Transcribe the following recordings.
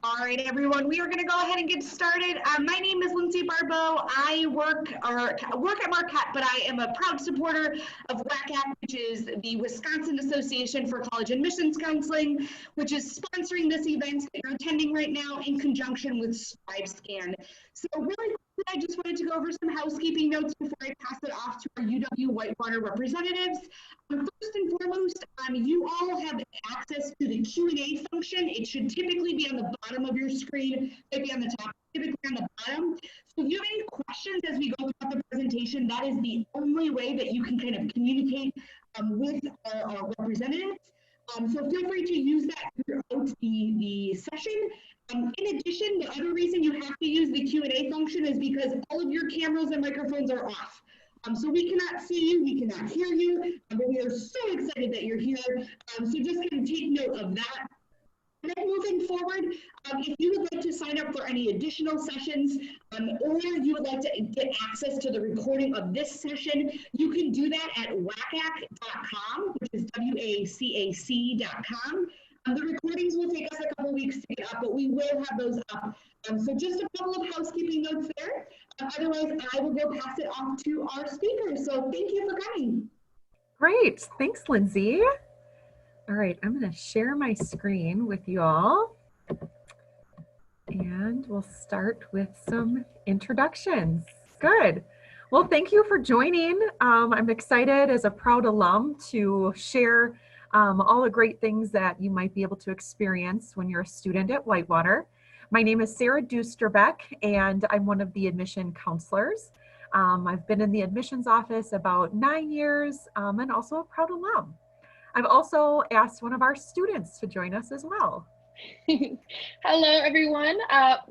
All right, everyone, we are going to go ahead and get started. My name is Lindsay Barbeau. I work at Marquette, but I am a proud supporter of WACAC, which is the Wisconsin Association for College Admissions Counseling, which is sponsoring this event that you're attending right now in conjunction with ScribeScan. So really quickly, I just wanted to go over some housekeeping notes before I pass it off to our UW-Whitewater representatives. First and foremost, you all have access to the Q&A function. It should typically be on the bottom of your screen, maybe on the top, typically on the bottom. So if you have any questions as we go throughout the presentation, that is the only way that you can kind of communicate with our representatives. So feel free to use that throughout the session. In addition, the other reason you have to use the Q&A function is because all of your cameras and microphones are off. So we cannot see you, we cannot hear you, but we are so excited that you're here. So just kind of take note of that. And then moving forward, if you would like to sign up for any additional sessions, or you would like to get access to the recording of this session, you can do that at wacac.com, which is WACAC.com. The recordings will take us a couple weeks to get up, but we will have those up. So just a couple of housekeeping notes there. Otherwise, I will go pass it off to our speakers. So thank you for coming. Great. Thanks, Lindsay. All right, I'm going to share my screen with you all. And we'll start with some introductions. Good. Well, thank you for joining. I'm excited as a proud alum to share all the great things that you might be able to experience when you're a student at Whitewater. My name is Sarah Dusterbeck, and I'm one of the admission counselors. I've been in the admissions office about 9 years, and also a proud alum. I've also asked one of our students to join us as well. Hello, everyone.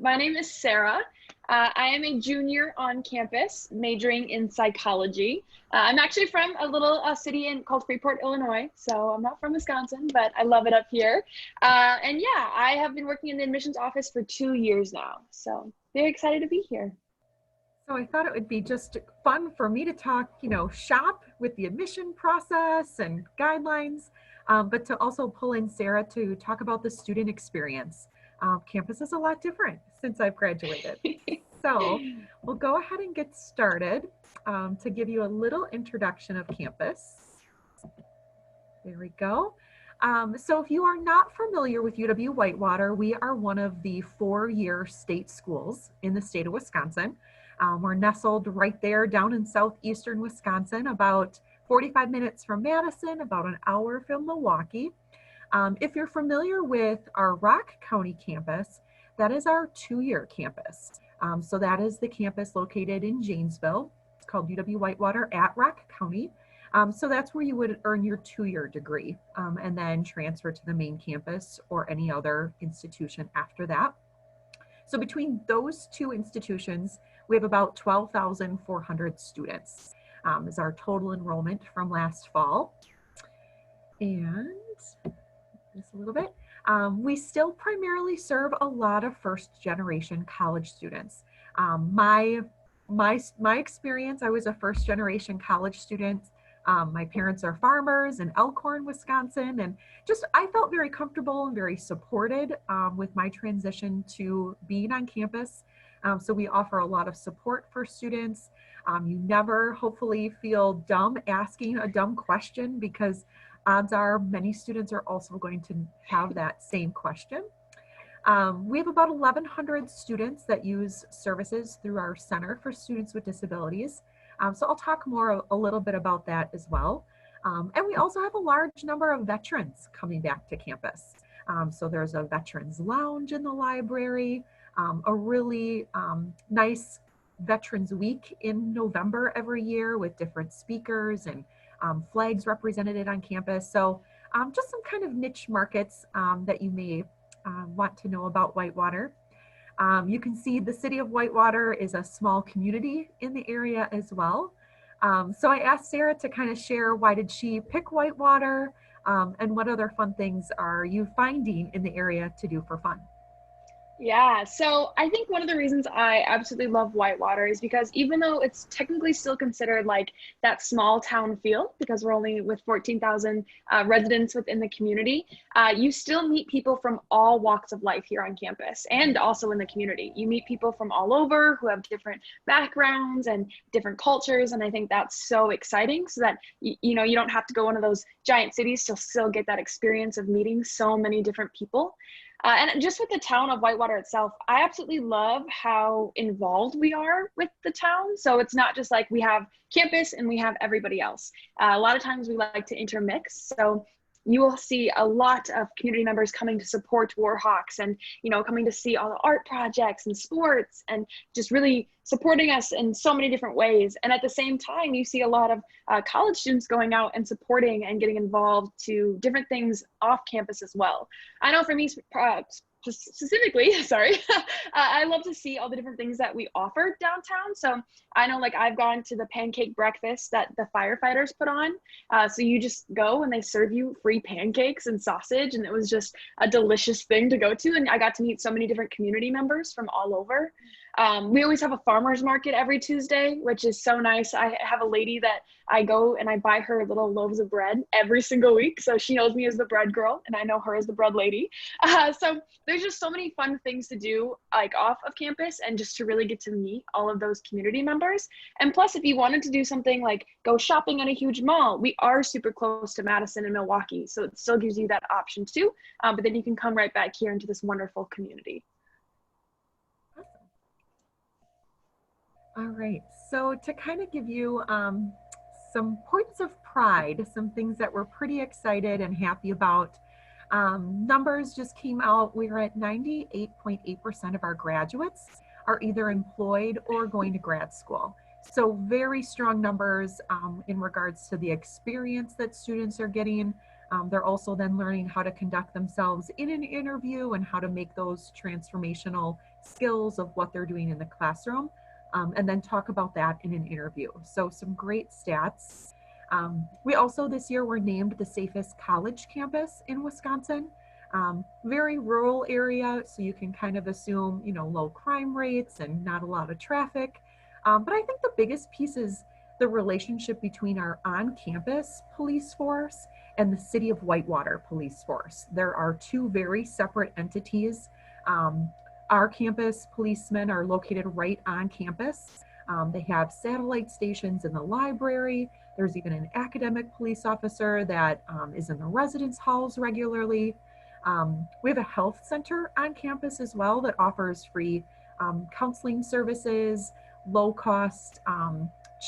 My name is Sarah. I am a junior on campus, majoring in psychology. I'm actually from a little city called Freeport, Illinois, so I'm not from Wisconsin, but I love it up here. And yeah, I have been working in the admissions office for 2 years now, so very excited to be here. So I thought it would be just fun for me to talk, shop with the admission process and guidelines, but to also pull in Sarah to talk about the student experience. Campus is a lot different since I've graduated. So we'll go ahead and get started to give you a little introduction of campus. There we go. So if you are not familiar with UW-Whitewater, we are one of the 4-year state schools in the state of Wisconsin. We're nestled right there down in southeastern Wisconsin, about 45 minutes from Madison, about an hour from Milwaukee. If you're familiar with our Rock County campus, that is our 2-year campus. So that is the campus located in Janesville. It's called UW-Whitewater at Rock County. So that's where you would earn your 2-year degree and then transfer to the main campus or any other institution after that. So between those two institutions, we have about 12,400 students is our total enrollment from last fall. And just a little bit. We still primarily serve a lot of first-generation college students. My experience, I was a first-generation college student. My parents are farmers in Elkhorn, Wisconsin, and I felt very comfortable and very supported with my transition to being on campus. So we offer a lot of support for students. You never, hopefully, feel dumb asking a dumb question, because odds are many students are also going to have that same question. We have about 1,100 students that use services through our Center for Students with Disabilities. So I'll talk a little bit about that as well. And we also have a large number of veterans coming back to campus. So there's a veterans lounge in the library, a really nice Veterans Week in November every year with different speakers and flags represented on campus. So just some kind of niche markets that you may want to know about Whitewater. You can see the city of Whitewater is a small community in the area as well. So I asked Sarah to kind of share why did she pick Whitewater and what other fun things are you finding in the area to do for fun? Yeah, so I think one of the reasons I absolutely love Whitewater is because even though it's technically still considered like that small town feel, because we're only with 14,000 residents within the community, you still meet people from all walks of life here on campus and also in the community. You meet people from all over who have different backgrounds and different cultures, and I think that's so exciting so that you know you don't have to go one of those giant cities to still get that experience of meeting so many different people. And just with the town of Whitewater itself, I absolutely love how involved we are with the town. So it's not just like we have campus and we have everybody else. A lot of times we like to intermix. So you will see a lot of community members coming to support Warhawks and, you know, coming to see all the art projects and sports and just really supporting us in so many different ways. And at the same time, you see a lot of college students going out and supporting and getting involved to different things off campus as well. I know for me, specifically, sorry, I love to see all the different things that we offer downtown. So I know like I've gone to the pancake breakfast that the firefighters put on. So you just go and they serve you free pancakes and sausage. And it was just a delicious thing to go to. And I got to meet so many different community members from all over. We always have a farmer's market every Tuesday, which is so nice. I have a lady that I go and I buy her little loaves of bread every single week. So she knows me as the bread girl and I know her as the bread lady. So there's just so many fun things to do like off of campus and just to really get to meet all of those community members. And plus, if you wanted to do something like go shopping at a huge mall, we are super close to Madison and Milwaukee. So it still gives you that option too. But then you can come right back here into this wonderful community. All right, so to kind of give you some points of pride, some things that we're pretty excited and happy about. Numbers just came out. We're at 98.8% of our graduates are either employed or going to grad school. So very strong numbers in regards to the experience that students are getting. They're also then learning how to conduct themselves in an interview and how to make those transformational skills of what they're doing in the classroom. And then talk about that in an interview. So some great stats. We also this year were named the safest college campus in Wisconsin. Very rural area, so you can kind of assume, you know, low crime rates and not a lot of traffic. But I think the biggest piece is the relationship between our on-campus police force and the City of Whitewater police force. There are two very separate entities. Our campus policemen are located right on campus. They have satellite stations in the library. There's even an academic police officer that is in the residence halls regularly. We have a health center on campus as well that offers free counseling services, low cost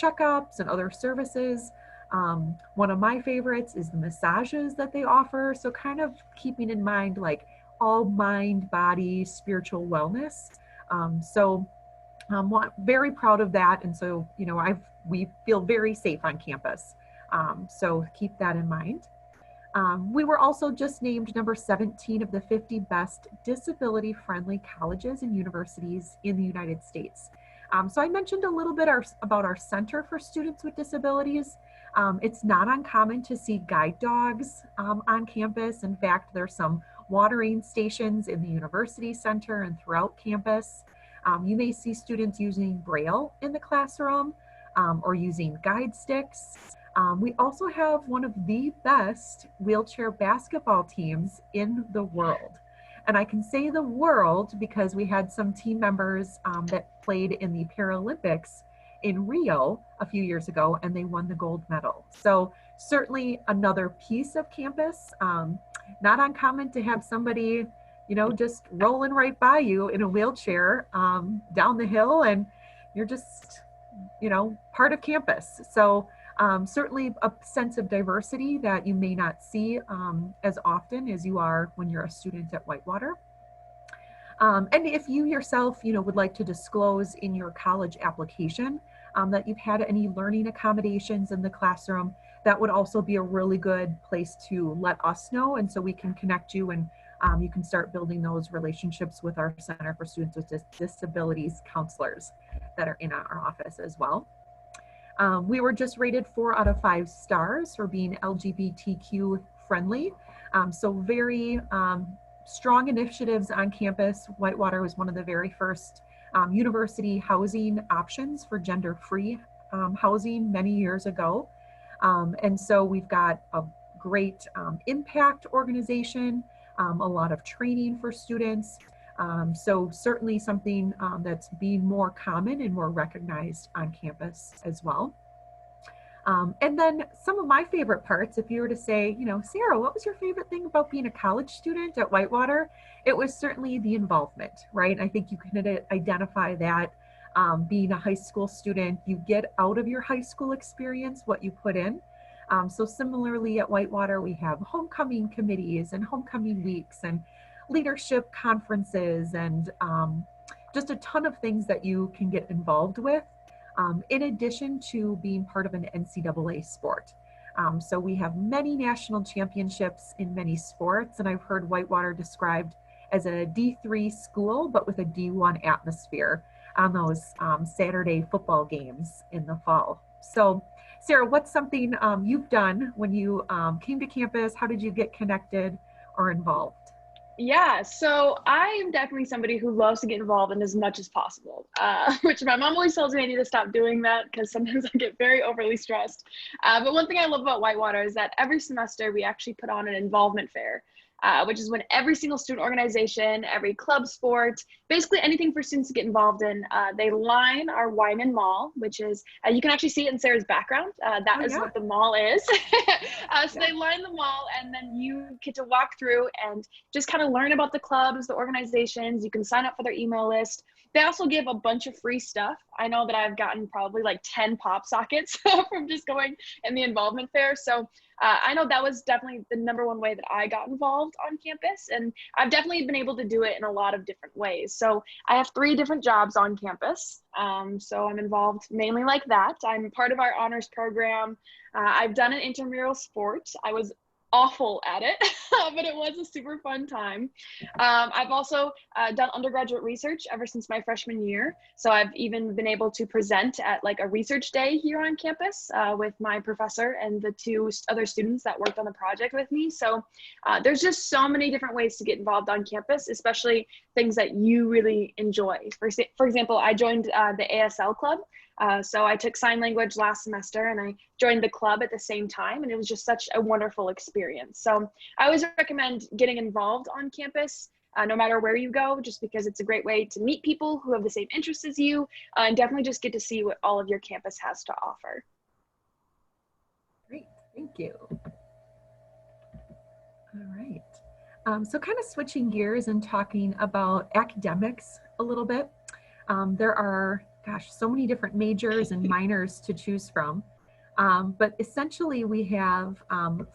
checkups and other services. One of my favorites is the massages that they offer. So kind of keeping in mind like all mind, body, spiritual wellness. Very proud of that. And so, you know, we feel very safe on campus. So keep that in mind. We were also just named number 17 of the 50 best disability-friendly colleges and universities in the United States. So I mentioned a little bit about our Center for Students with Disabilities. It's not uncommon to see guide dogs on campus. In fact, there's some watering stations in the university center and throughout campus. You may see students using Braille in the classroom or using guide sticks. We also have one of the best wheelchair basketball teams in the world. And I can say the world because we had some team members that played in the Paralympics in Rio a few years ago, and they won the gold medal. So certainly another piece of campus. Not uncommon to have somebody, you know, just rolling right by you in a wheelchair down the hill, and you're just, you know, part of campus. So certainly a sense of diversity that you may not see as often as you are when you're a student at Whitewater. And if you yourself, you know, would like to disclose in your college application that you've had any learning accommodations in the classroom, that would also be a really good place to let us know. And so we can connect you and you can start building those relationships with our Center for Students with Disabilities counselors that are in our office as well. We were just rated 4 out of 5 stars for being LGBTQ friendly. So very strong initiatives on campus. Whitewater was one of the very first university housing options for gender-free housing many years ago. And so we've got a great impact organization, a lot of training for students. So certainly something that's being more common and more recognized on campus as well. And then some of my favorite parts, if you were to say, you know, Sarah, what was your favorite thing about being a college student at Whitewater? It was certainly the involvement, right? I think you can identify that being a high school student, you get out of your high school experience what you put in. So similarly at Whitewater, we have homecoming committees and homecoming weeks and leadership conferences and just a ton of things that you can get involved with. In addition to being part of an NCAA sport. So we have many national championships in many sports, and I've heard Whitewater described as a D3 school, but with a D1 atmosphere on those Saturday football games in the fall. So Sarah, what's something you've done when you came to campus? How did you get connected or involved? Yeah, so I am definitely somebody who loves to get involved in as much as possible, which my mom always tells me I need to stop doing that because sometimes I get very overly stressed. But one thing I love about Whitewater is that every semester we actually put on an involvement fair, which is when every single student organization, every club sport, basically anything for students to get involved in, they line our Wyman Mall, which is, you can actually see it in Sarah's background. That is what the mall is. So they line the mall and then you get to walk through and just kind of learn about the clubs, the organizations. You can sign up for their email list. They also give a bunch of free stuff. I know that I've gotten probably like 10 pop sockets from just going in the involvement fair. So I know that was definitely the number one way that I got involved on campus. And I've definitely been able to do it in a lot of different ways. So I have 3 different jobs on campus. So I'm involved mainly like that. I'm part of our honors program. I've done an intramural sport. I was awful at it, but it was a super fun time. I've also done undergraduate research ever since my freshman year. So I've even been able to present at like a research day here on campus with my professor and the 2 other students that worked on the project with me. So there's just so many different ways to get involved on campus, especially things that you really enjoy. For example, I joined the Asl Club. So I took sign language last semester and I joined the club at the same time, and it was just such a wonderful experience. So I always recommend getting involved on campus, no matter where you go, just because it's a great way to meet people who have the same interests as you, and definitely just get to see what all of your campus has to offer. Great, thank you. All right. So kind of switching gears and talking about academics a little bit. There are, gosh, so many different majors and minors to choose from. But essentially we have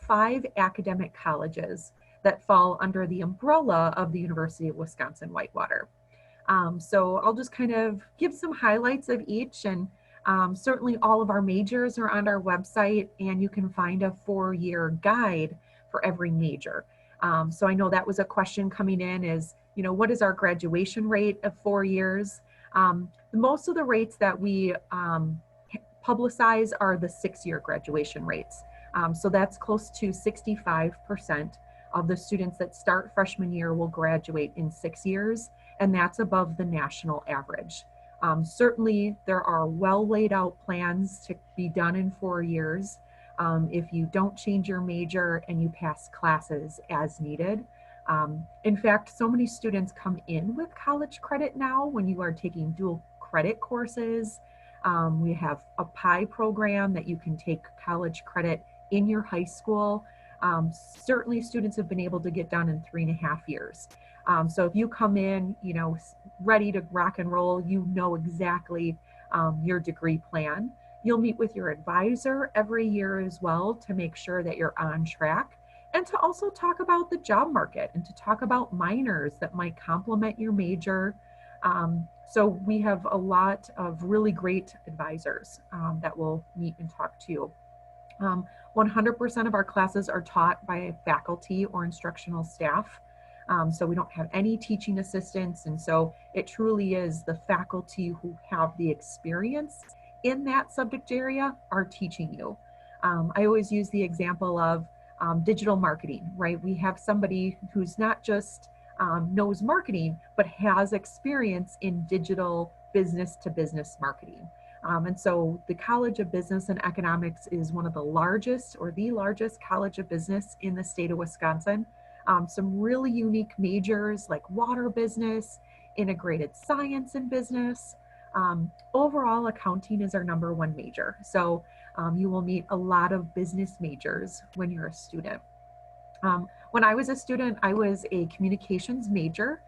5 academic colleges that fall under the umbrella of the University of Wisconsin-Whitewater. So I'll just kind of give some highlights of each, and certainly all of our majors are on our website, and you can find a 4-year guide for every major. So I know that was a question coming in is, you know, what is our graduation rate of 4 years? Most of the rates that we publicize are the 6-year graduation rates. So that's close to 65% of the students that start freshman year will graduate in 6 years, and that's above the national average. Certainly there are well laid out plans to be done in 4 years if you don't change your major and you pass classes as needed. In fact, so many students come in with college credit now when you are taking dual credit courses. We have a PI program that you can take college credit in your high school. Certainly students have been able to get done in 3.5 years. So if you come in, you know, ready to rock and roll, you know exactly your degree plan. You'll meet with your advisor every year as well to make sure that you're on track, and to also talk about the job market and to talk about minors that might complement your major. So we have a lot of really great advisors that will meet and talk to you. 100% of our classes are taught by faculty or instructional staff. So we don't have any teaching assistants. And so it truly is the faculty who have the experience in that subject area are teaching you. I always use the example of digital marketing, right? We have somebody who's not just knows marketing, but has experience in digital business to business marketing. And so the College of Business and Economics is one of the largest or the largest college of business in the state of Wisconsin. Some really unique majors like water business, integrated science and business. Overall, accounting is our #1 major. So you will meet a lot of business majors when you're a student. When I was a student, I was a communications major.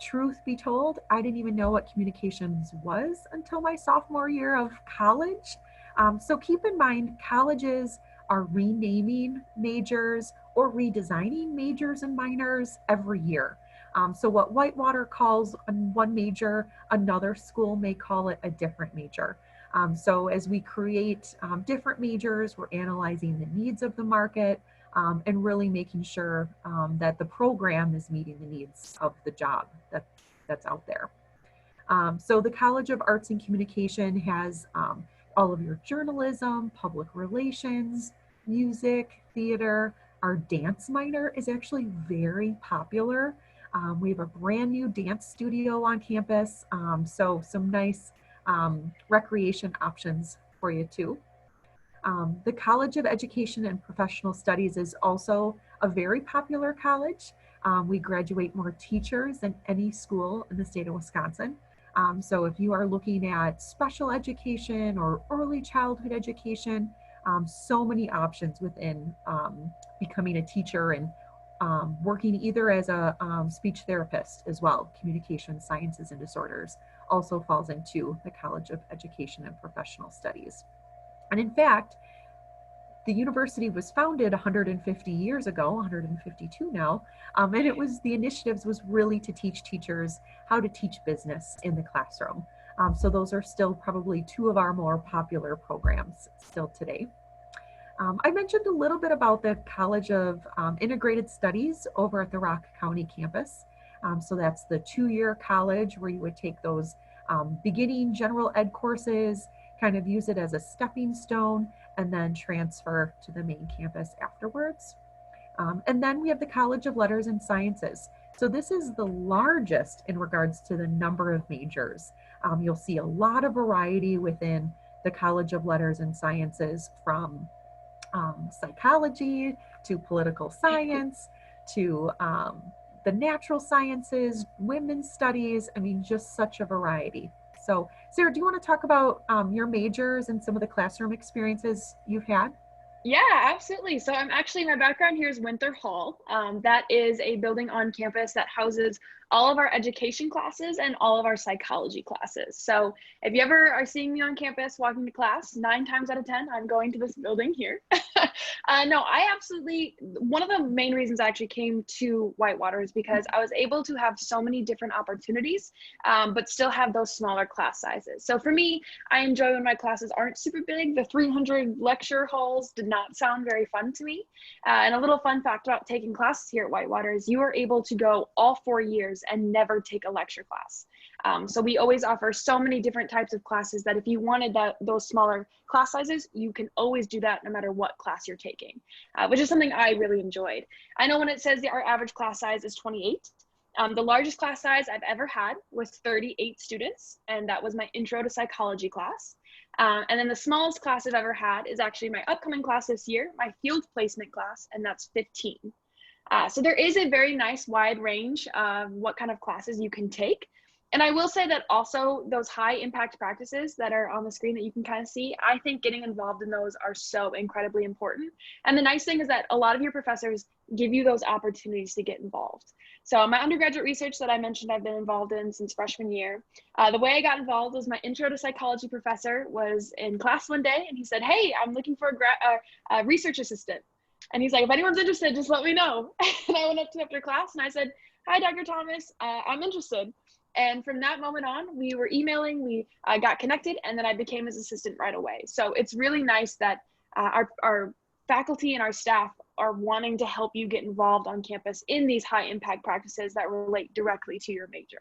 Truth be told, I didn't even know what communications was until my sophomore year of college. So keep in mind, colleges are renaming majors or redesigning majors and minors every year. So what Whitewater calls one major, another school may call it a different major. So as we create different majors, we're analyzing the needs of the market, and really making sure that the program is meeting the needs of the job that's out there. So the College of Arts and Communication has all of your journalism, public relations, music, theater. Our dance minor is actually very popular. We have a brand new dance studio on campus, so some nice recreation options for you too. The College of Education and Professional Studies is also a very popular college. We graduate more teachers than any school in the state of Wisconsin. So if you are looking at special education or early childhood education, so many options within becoming a teacher and working either as a speech therapist as well. Communication Sciences and Disorders also falls into the College of Education and Professional Studies. And in fact, the university was founded 150 years ago, 152 now, and the initiatives was really to teach teachers how to teach business in the classroom. So those are still probably two of our more popular programs still today. I mentioned a little bit about the College of Integrated Studies over at the Rock County campus. So that's the 2-year college where you would take those beginning general ed courses, kind of use it as a stepping stone, and then transfer to the main campus afterwards. And then we have the College of Letters and Sciences. So this is the largest in regards to the number of majors. You'll see a lot of variety within the College of Letters and Sciences, from psychology to political science to the natural sciences, women's studies. I mean, just such a variety. So Sarah, do you want to talk about your majors and some of the classroom experiences you've had? Yeah, absolutely. So my background here is Winter Hall. That is a building on campus that houses all of our education classes and all of our psychology classes. So if you ever are seeing me on campus walking to class, 9 times out of 10, I'm going to this building here. No, one of the main reasons I actually came to Whitewater is because I was able to have so many different opportunities, but still have those smaller class sizes. So for me, I enjoy when my classes aren't super big. The 300 lecture halls did not sound very fun to me. And a little fun fact about taking classes here at Whitewater is you are able to go all 4 years and never take a lecture class. So we always offer so many different types of classes that if you wanted those smaller class sizes, you can always do that no matter what class you're taking, which is something I really enjoyed. I know when it says our average class size is 28, the largest class size I've ever had was 38 students, and that was my intro to psychology class. And then the smallest class I've ever had is actually my upcoming class this year, my field placement class, and that's 15. So there is a very nice wide range of what kind of classes you can take. And I will say that also those high impact practices that are on the screen that you can kind of see, I think getting involved in those are so incredibly important. And the nice thing is that a lot of your professors give you those opportunities to get involved. So my undergraduate research that I mentioned I've been involved in since freshman year, the way I got involved was my intro to psychology professor was in class one day, and he said, "Hey, I'm looking for a research assistant." And he's like, "If anyone's interested, just let me know." And I went up to after class and I said, "Hi, Dr. Thomas, I'm interested." And from that moment on, we were emailing, we got connected, and then I became his assistant right away. So it's really nice that our faculty and our staff are wanting to help you get involved on campus in these high impact practices that relate directly to your major.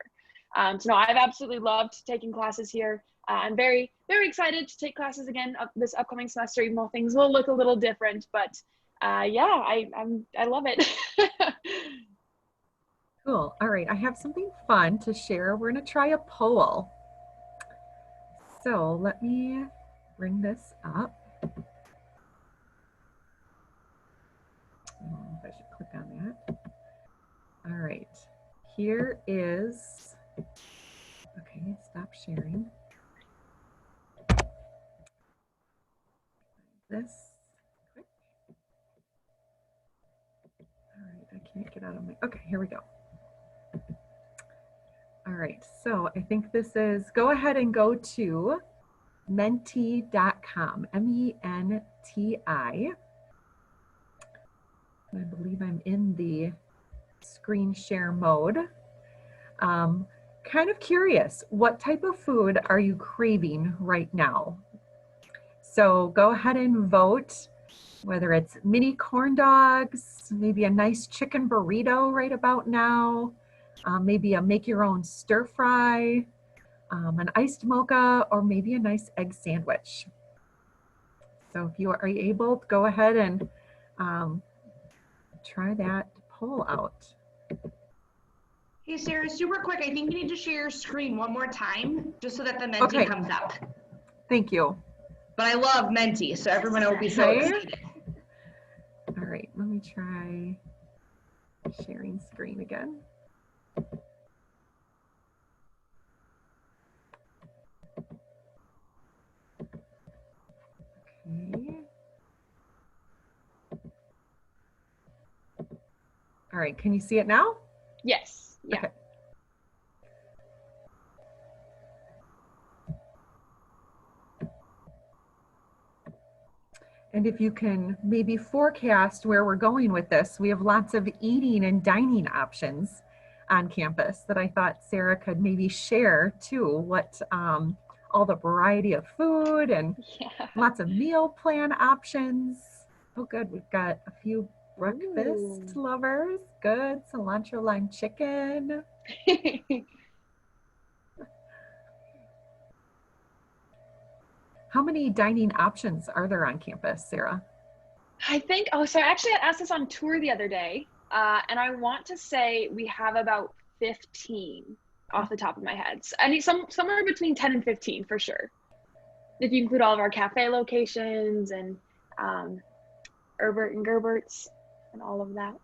So no, I've absolutely loved taking classes here. I'm very, very excited to take classes again this upcoming semester, even though things will look a little different, but yeah, I love it. Cool. All right, I have something fun to share. We're going to try a poll. So let me bring this up. I don't know if I should click on that. All right, here is, okay, stop sharing. This, quick. All right, I can't get out of my, okay, here we go. All right, so I think this is, go ahead and go to menti.com, M-E-N-T-I. I believe I'm in the screen share mode. Kind of curious, what type of food are you craving right now? So go ahead and vote, whether it's mini corn dogs, maybe a nice chicken burrito right about now, maybe a make your own stir fry, an iced mocha, or maybe a nice egg sandwich. So if you are able, go ahead and try that poll out. Hey, Sarah, super quick. I think you need to share your screen one more time just so that the Menti comes up. Thank you. But I love Menti, so everyone will be so excited. All right, let me try sharing screen again. Okay. All right, can you see it now? Yes. Yeah. Okay. And if you can maybe forecast where we're going with this, we have lots of eating and dining options on campus that I thought Sarah could maybe share too, what all the variety of food and lots of meal plan options. Oh good, we've got a few breakfast lovers. Good, cilantro lime chicken. How many dining options are there on campus, Sarah? I think, so I actually had asked this on tour the other day, and I want to say we have about 15 off the top of my head. So somewhere between 10 and 15 for sure. If you include all of our cafe locations and Herbert and Gerbert's and all of that.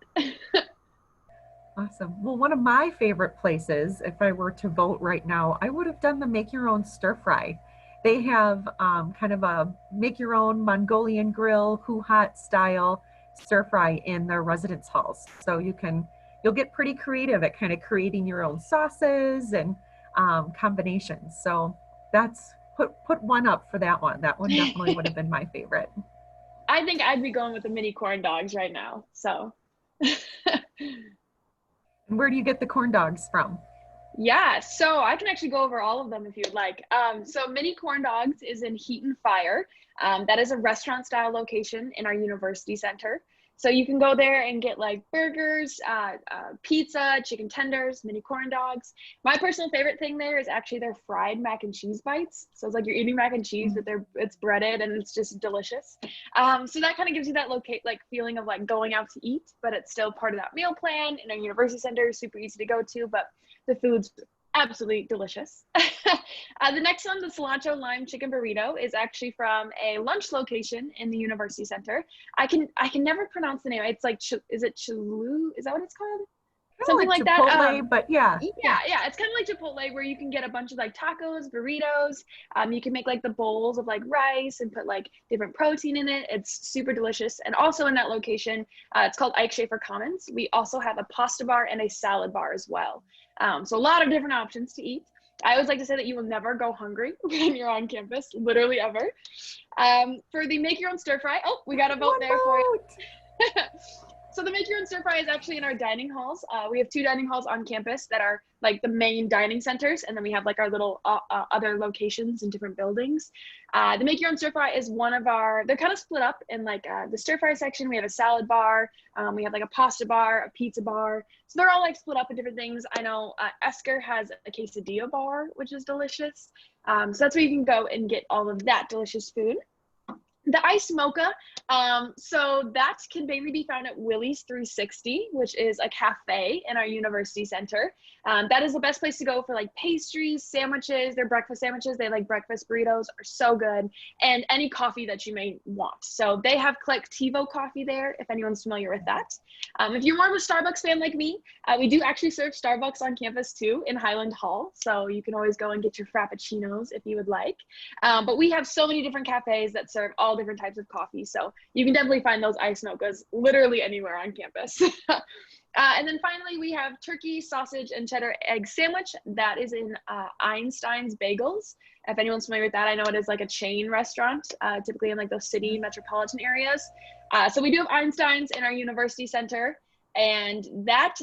Awesome. Well, one of my favorite places, if I were to vote right now, I would have done the make your own stir fry. They have kind of a make your own Mongolian grill, hot style stir fry in their residence halls. So you'll get pretty creative at kind of creating your own sauces and combinations. So that's put one up for that one. That one definitely would have been my favorite. I think I'd be going with the mini corn dogs right now. So. Where do you get the corn dogs from? Yeah, so I can actually go over all of them if you'd like. So Mini Corn Dogs is in Heat and Fire. That is a restaurant style location in our university center. So you can go there and get like burgers, pizza, chicken tenders, mini corn dogs. My personal favorite thing there is actually their fried mac and cheese bites. So it's like you're eating mac and cheese, but it's breaded and it's just delicious. So that kind of gives you that feeling of like going out to eat, but it's still part of that meal plan in our university center. Super easy to go to, but the food's absolutely delicious. The next one, the Cilantro Lime Chicken Burrito, is actually from a lunch location in the University Center. I can never pronounce the name. It's like, is it Chulu? Is that what it's called? Something like Chipotle, that. But yeah. Yeah. It's kind of like Chipotle, where you can get a bunch of like tacos, burritos. You can make like the bowls of like rice and put like different protein in it. It's super delicious. And also in that location, it's called Ike Schaefer Commons. We also have a pasta bar and a salad bar as well. So a lot of different options to eat. I always like to say that you will never go hungry when you're on campus, literally ever. For the make your own stir fry, we got a vote there for you. So the make your own stir fry is actually in our dining halls. We have 2 dining halls on campus that are like the main dining centers, and then we have like our little other locations in different buildings. The make your own stir fry is one of they're kind of split up in like the stir fry section. We have a salad bar, we have like a pasta bar, a pizza bar. So they're all like split up in different things. I know Esker has a quesadilla bar, which is delicious. So that's where you can go and get all of that delicious food. The iced mocha, so that can mainly be found at Willie's 360, which is a cafe in our university center. That is the best place to go for like pastries, sandwiches, their breakfast sandwiches. They like breakfast burritos are so good, and any coffee that you may want. So they have Collectivo coffee there, if anyone's familiar with that. If you're more of a Starbucks fan like me, we do actually serve Starbucks on campus too in Highland Hall. So you can always go and get your Frappuccinos if you would like. But we have so many different cafes that serve all different types of coffee. So you can definitely find those iced mochas literally anywhere on campus. And then finally, we have turkey, sausage, and cheddar egg sandwich. That is in Einstein's Bagels. If anyone's familiar with that, I know it is like a chain restaurant, typically in like those city metropolitan areas. So we do have Einstein's in our university center, and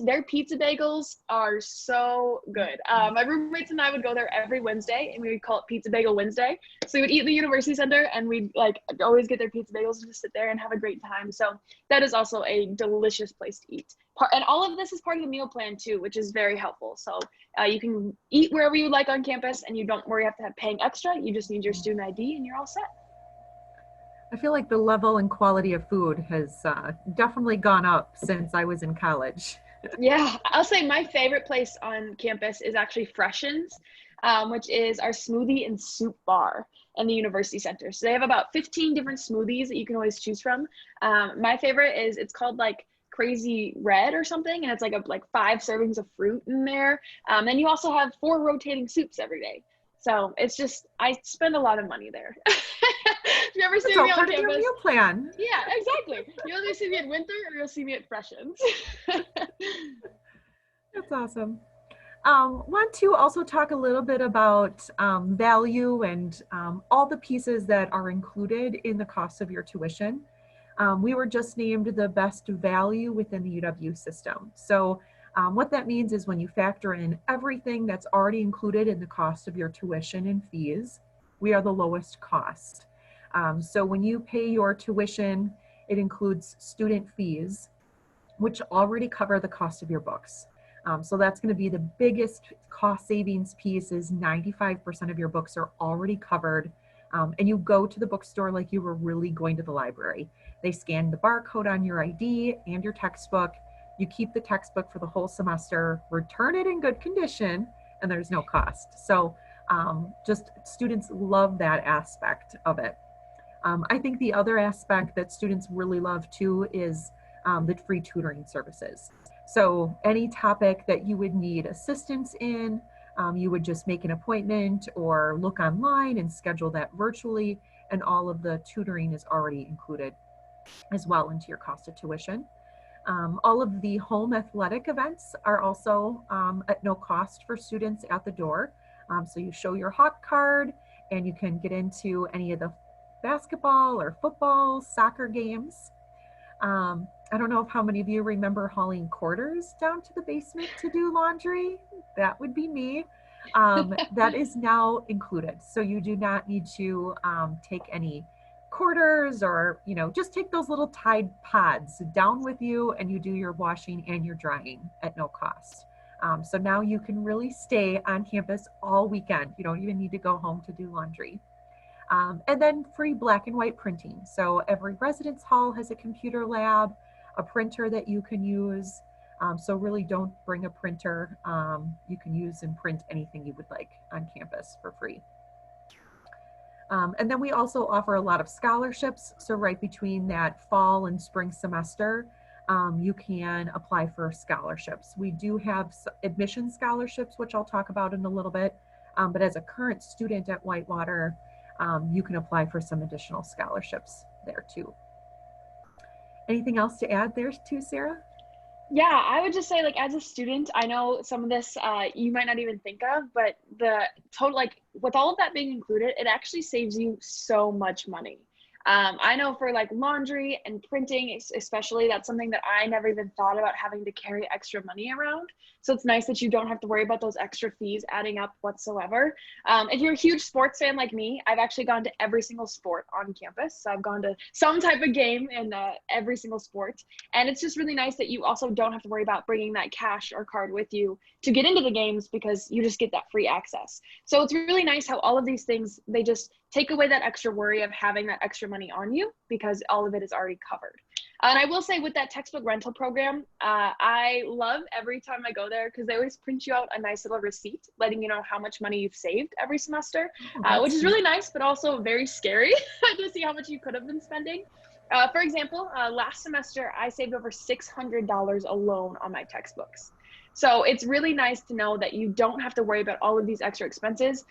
their pizza bagels are so good. My roommates and I would go there every Wednesday, and we would call it Pizza Bagel Wednesday. So we would eat in the university center, and we'd like always get their pizza bagels and just sit there and have a great time. So that is also a delicious place to eat. And all of this is part of the meal plan too, which is very helpful. So you can eat wherever you would like on campus, and you don't worry about paying extra. You just need your student ID, and you're all set. I feel like the level and quality of food has definitely gone up since I was in college. Yeah, I'll say my favorite place on campus is actually Freshens, which is our smoothie and soup bar in the university center. So they have about 15 different smoothies that you can always choose from. My favorite is, it's called like Crazy Red or something, and it's like 5 servings of fruit in there. And you also have 4 rotating soups every day. So it's just, I spend a lot of money there. If you ever see me on part of your campus, meal plan. yeah, exactly. You'll either see me at Winter or you'll see me at Freshens. That's awesome. Want to also talk a little bit about value and all the pieces that are included in the cost of your tuition. We were just named the best value within the UW system. So what that means is when you factor in everything that's already included in the cost of your tuition and fees, we are the lowest cost. So when you pay your tuition, it includes student fees, which already cover the cost of your books. So that's going to be the biggest cost savings piece, is 95% of your books are already covered. And you go to the bookstore like you were really going to the library. They scan the barcode on your ID and your textbook. You keep the textbook for the whole semester, return it in good condition, and there's no cost. So just students love that aspect of it. I think the other aspect that students really love too is the free tutoring services. So any topic that you would need assistance in, you would just make an appointment or look online and schedule that virtually, and all of the tutoring is already included as well into your cost of tuition. All of the home athletic events are also at no cost for students at the door. So you show your Hawk card and you can get into any of the basketball or football, soccer games. I don't know if how many of you remember hauling quarters down to the basement to do laundry. That would be me. That is now included. So you do not need to take any quarters, or just take those little Tide pods down with you, and you do your washing and your drying at no cost. So now you can really stay on campus all weekend. You don't even need to go home to do laundry. And then free black and white printing. So every residence hall has a computer lab, a printer that you can use. So really don't bring a printer. You can use and print anything you would like on campus for free. And then we also offer a lot of scholarships. So right between that fall and spring semester, you can apply for scholarships. We do have admission scholarships, which I'll talk about in a little bit. But as a current student at Whitewater, you can apply for some additional scholarships there too. Anything else to add there too, Sarah? Yeah, I would just say, like, as a student, I know some of this you might not even think of, but the total, like, with all of that being included, it actually saves you so much money. I know for like laundry and printing, especially, that's something that I never even thought about having to carry extra money around. So it's nice that you don't have to worry about those extra fees adding up whatsoever. If you're a huge sports fan like me, I've actually gone to every single sport on campus. So I've gone to some type of game in every single sport. And it's just really nice that you also don't have to worry about bringing that cash or card with you to get into the games, because you just get that free access. So it's really nice how all of these things, they just take away that extra worry of having that extra money on you because all of it is already covered. And I will say with that textbook rental program, I love every time I go there because they always print you out a nice little receipt letting you know how much money you've saved every semester, which is really nice, but also very scary to see how much you could have been spending. For example, last semester, I saved over $600 alone on my textbooks. So it's really nice to know that you don't have to worry about all of these extra expenses,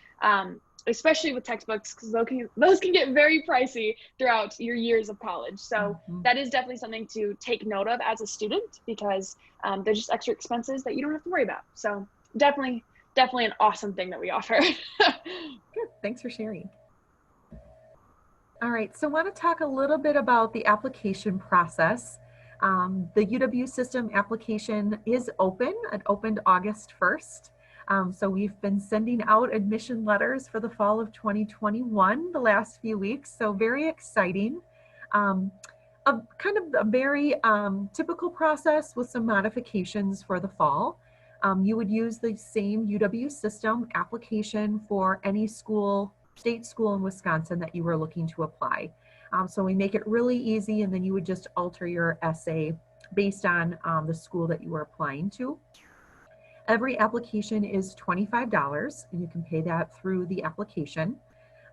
especially with textbooks, because those can get very pricey throughout your years of college. So that is definitely something to take note of as a student, because there's just extra expenses that you don't have to worry about. So definitely an awesome thing that we offer. Good, thanks for sharing. All right, so I want to talk a little bit about the application process. The UW system application is open. It opened August 1st. So we've been sending out admission letters for the fall of 2021 the last few weeks. So very exciting. Kind of a very typical process with some modifications for the fall. You would use the same UW system application for any school, state school in Wisconsin that you were looking to apply. So we make it really easy, and then you would just alter your essay based on the school that you were applying to. Every application is $25, and you can pay that through the application.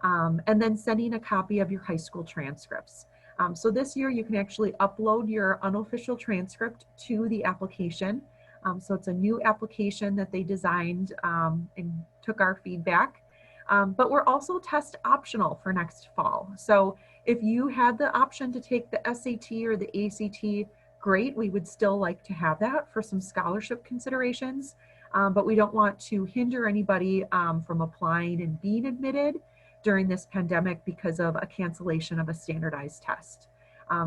And then sending a copy of your high school transcripts. So this year you can actually upload your unofficial transcript to the application. So it's a new application that they designed and took our feedback. But we're also test optional for next fall. So if you had the option to take the SAT or the ACT, great, we would still like to have that for some scholarship considerations, but we don't want to hinder anybody from applying and being admitted during this pandemic because of a cancellation of a standardized test.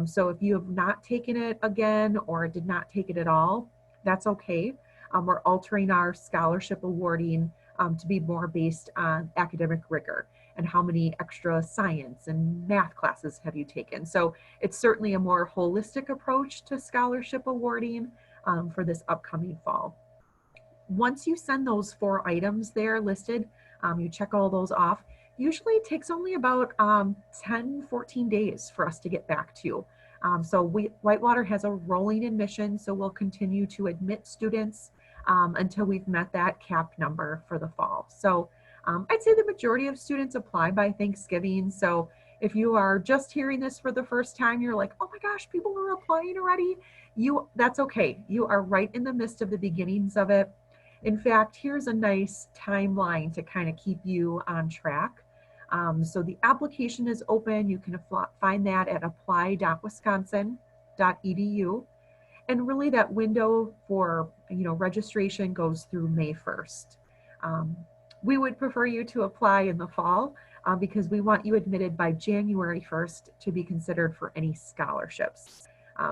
So if you have not taken it again or did not take it at all, that's okay. We're altering our scholarship awarding to be more based on academic rigor and how many extra science and math classes have you taken. So it's certainly a more holistic approach to scholarship awarding for this upcoming fall. Once you send those 4 items there listed, you check all those off. Usually it takes only about 10-14 days for us to get back to you. So Whitewater has a rolling admission, so we'll continue to admit students until we've met that cap number for the fall. So I'd say the majority of students apply by Thanksgiving. So if you are just hearing this for the first time, you're like, oh my gosh, people are applying already. That's okay. You are right in the midst of the beginnings of it. In fact, here's a nice timeline to kind of keep you on track. So the application is open. You can find that at apply.wisconsin.edu. And really that window for registration goes through May 1st. We would prefer you to apply in the fall because we want you admitted by January 1st to be considered for any scholarships.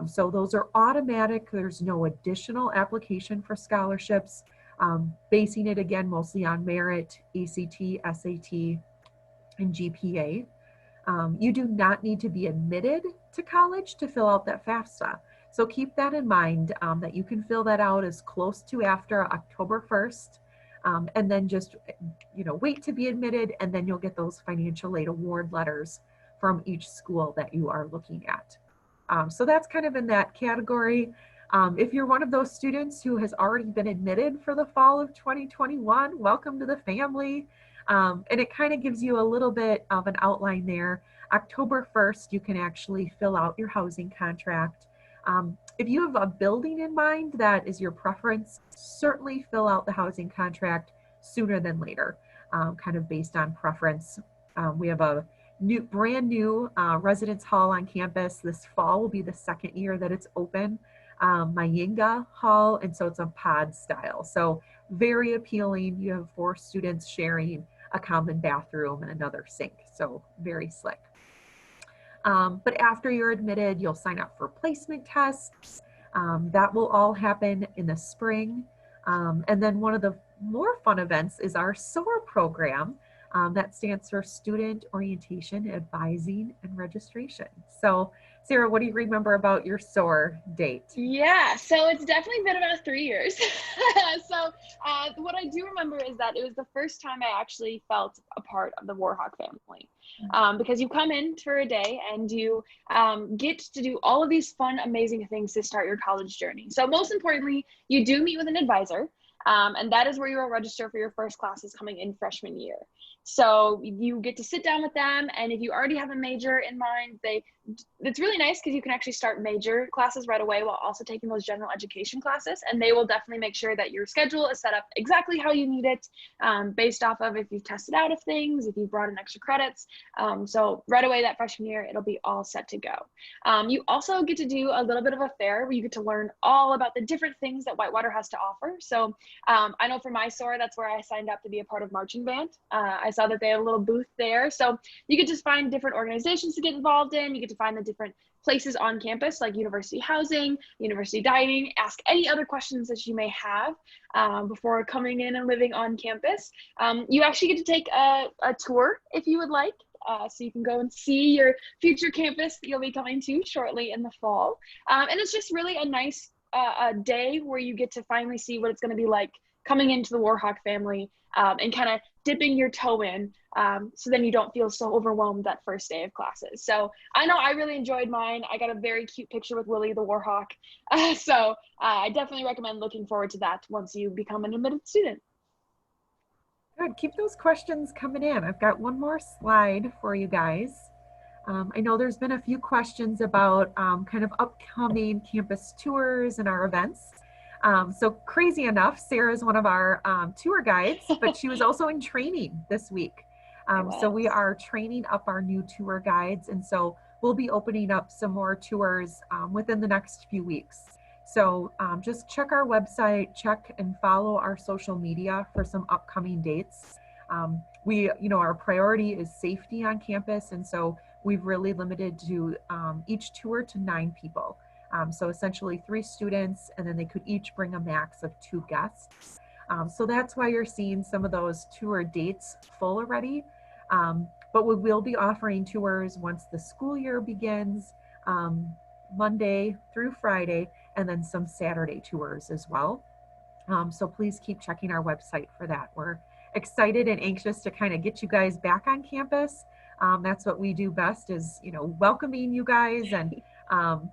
So those are automatic. There's no additional application for scholarships, basing it again mostly on merit, ACT, SAT, and GPA. You do not need to be admitted to college to fill out that FAFSA. So keep that in mind, that you can fill that out as close to after October 1st, and then just wait to be admitted, and then you'll get those financial aid award letters from each school that you are looking at. So that's kind of in that category. If you're one of those students who has already been admitted for the fall of 2021, welcome to the family. And it kind of gives you a little bit of an outline there. October 1st, you can actually fill out your housing contract. If you have a building in mind that is your preference, certainly fill out the housing contract sooner than later, kind of based on preference. We have a brand new residence hall on campus. This fall will be the 2nd year that it's open, Mayinga Hall, and so it's a pod style. So very appealing. You have 4 students sharing a common bathroom and another sink, so very slick. But after you're admitted, you'll sign up for placement tests. That will all happen in the spring. And then one of the more fun events is our SOAR program. That stands for Student Orientation, Advising, and Registration. So Sarah, what do you remember about your SOAR date? Yeah, so it's definitely been about 3 years. So what I do remember is that it was the first time I actually felt a part of the Warhawk family. because you come in for a day and you get to do all of these fun, amazing things to start your college journey. So most importantly, you do meet with an advisor, and that is where you will register for your first classes coming in freshman year. So you get to sit down with them, and if you already have a major in mind, it's really nice because you can actually start major classes right away while also taking those general education classes, and they will definitely make sure that your schedule is set up exactly how you need it, based off of if you've tested out of things, if you've brought in extra credits. So right away that freshman year, it'll be all set to go. You also get to do a little bit of a fair where you get to learn all about the different things that Whitewater has to offer. So I know for my SOAR, that's where I signed up to be a part of marching band. I saw that they had a little booth there. So you get to find different organizations to get involved in. You get to find the different places on campus like university housing, university dining, ask any other questions that you may have before coming in and living on campus. You actually get to take a tour if you would like. So you can go and see your future campus that you'll be coming to shortly in the fall. And it's just really a nice a day where you get to finally see what it's going to be like coming into the Warhawk family, and kind of dipping your toe in, so then you don't feel so overwhelmed that first day of classes. So I know I really enjoyed mine. I got a very cute picture with Willie the Warhawk. So I definitely recommend looking forward to that once you become an admitted student. Good, keep those questions coming in. I've got one more slide for you guys. I know there's been a few questions about kind of upcoming campus tours and our events. So crazy enough, Sarah is one of our tour guides, but she was also in training this week. So we are training up our new tour guides, and so we'll be opening up some more tours within the next few weeks. So just check our website, check and follow our social media for some upcoming dates. Our priority is safety on campus, and so we've really limited to each tour to 9 people. So essentially 3 students, and then they could each bring a max of 2 guests. So that's why you're seeing some of those tour dates full already. But we will be offering tours once the school year begins, Monday through Friday, and then some Saturday tours as well. So please keep checking our website for that. We're excited and anxious to kind of get you guys back on campus. That's what we do best, is welcoming you guys and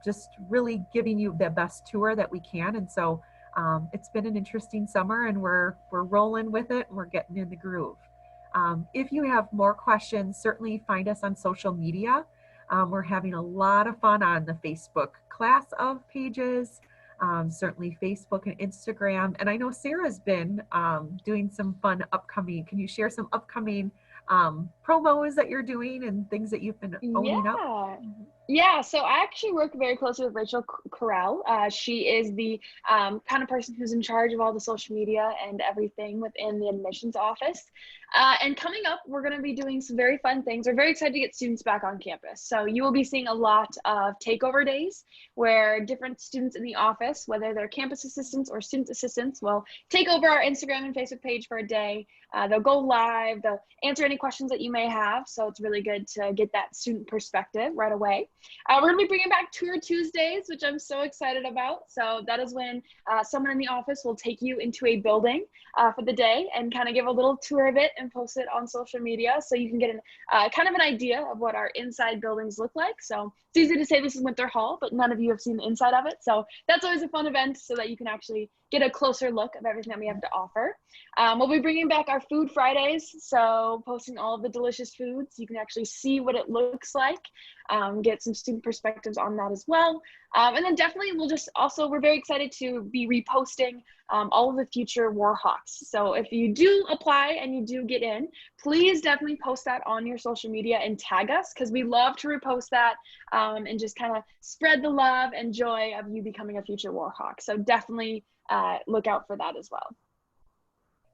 just really giving you the best tour that we can. And so it's been an interesting summer, and we're rolling with it, and we're getting in the groove. If you have more questions, certainly find us on social media. We're having a lot of fun on the Facebook Class of pages, certainly Facebook and Instagram. And I know Sarah's been doing some fun upcoming. Can you share some upcoming promos that you're doing and things that you've been owning up? Yeah, so I actually work very closely with Rachel Corral. She is the kind of person who's in charge of all the social media and everything within the admissions office. And coming up, we're going to be doing some very fun things. We're very excited to get students back on campus. So you will be seeing a lot of takeover days where different students in the office, whether they're campus assistants or student assistants, will take over our Instagram and Facebook page for a day. They'll go live, they'll answer any questions that you may have. So it's really good to get that student perspective right away. We're going to be bringing back Tour Tuesdays, which I'm so excited about. So that is when someone in the office will take you into a building for the day and kind of give a little tour of it and post it on social media, so you can get kind of an idea of what our inside buildings look like. So it's easy to say this is Winter Hall, but none of you have seen the inside of it. So that's always a fun event, so that you can actually get a closer look of everything that we have to offer. We'll be bringing back our Food Fridays, so posting all of the delicious foods. You can actually see what it looks like, get some student perspectives on that as well. And then definitely we're very excited to be reposting all of the future Warhawks. So if you do apply and you do get in, please definitely post that on your social media and tag us, because we love to repost that and just kind of spread the love and joy of you becoming a future Warhawk. So definitely look out for that as well.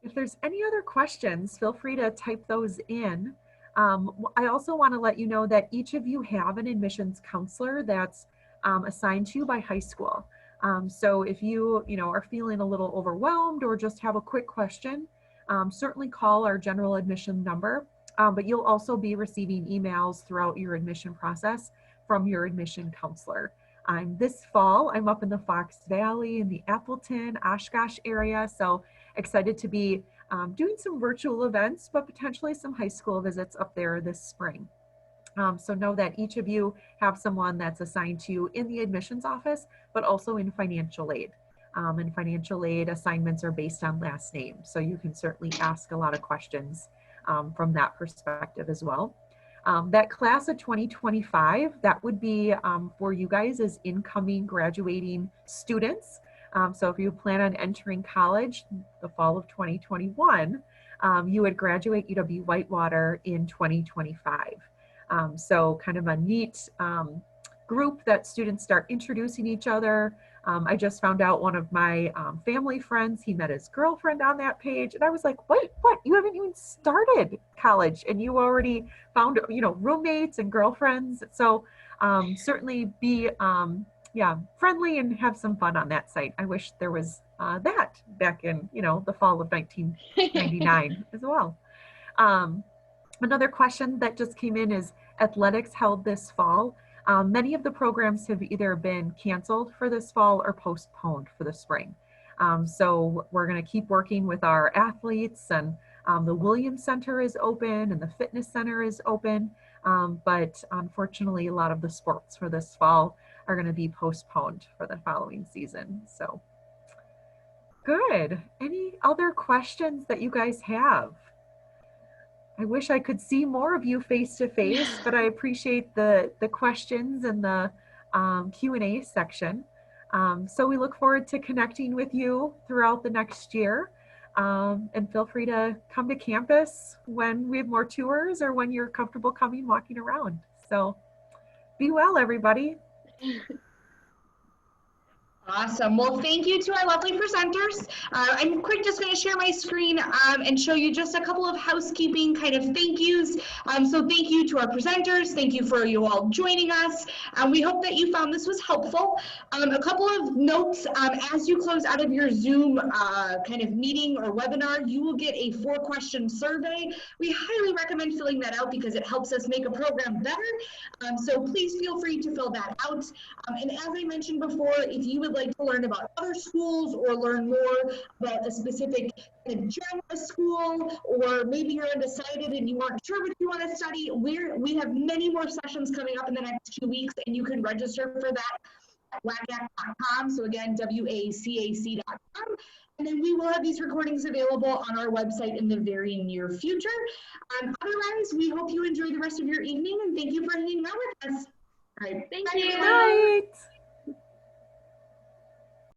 If there's any other questions, feel free to type those in. I also want to let you know that each of you have an admissions counselor that's assigned to you by high school. So if you are feeling a little overwhelmed or just have a quick question, certainly call our general admission number, but you'll also be receiving emails throughout your admission process from your admission counselor. This fall, I'm up in the Fox Valley in the Appleton, Oshkosh area, so excited to be doing some virtual events, but potentially some high school visits up there this spring. So know that each of you have someone that's assigned to you in the admissions office, but also in financial aid. And financial aid assignments are based on last name. So you can certainly ask a lot of questions from that perspective as well. That class of 2025, that would be for you guys as incoming graduating students. So if you plan on entering college the fall of 2021, you would graduate UW-Whitewater in 2025. So kind of a neat group that students start introducing each other. I just found out one of my family friends, he met his girlfriend on that page. And I was like, wait, what? You haven't even started college and you already found, roommates and girlfriends. So certainly be, friendly and have some fun on that site. I wish there was that back in, the fall of 1999 as well. Another question that just came in is athletics held this fall. Many of the programs have either been canceled for this fall or postponed for the spring. So we're going to keep working with our athletes, and the Williams Center is open and the fitness center is open. But unfortunately, a lot of the sports for this fall are going to be postponed for the following season. So good. Any other questions that you guys have? I wish I could see more of you face to face, but I appreciate the questions and the Q&A section. So we look forward to connecting with you throughout the next year. And feel free to come to campus when we have more tours or when you're comfortable walking around. So be well, everybody. Awesome. Well, thank you to our lovely presenters. I'm just going to share my screen and show you just a couple of housekeeping kind of thank yous. So thank you to our presenters. Thank you for you all joining us. We hope that you found this was helpful. A couple of notes, as you close out of your Zoom kind of meeting or webinar, you will get a 4-question survey. We highly recommend filling that out because it helps us make a program better. So please feel free to fill that out. And as I mentioned before, if you would like to learn about other schools or learn more about a specific genre school, or maybe you're undecided and you aren't sure what you want to study, we have many more sessions coming up in the next 2 weeks, and you can register for that at wacac.com. So again, wacac.com. And then we will have these recordings available on our website in the very near future. Otherwise, we hope you enjoy the rest of your evening, and thank you for hanging out with us. All right, Thank bye, you. everyone. Night.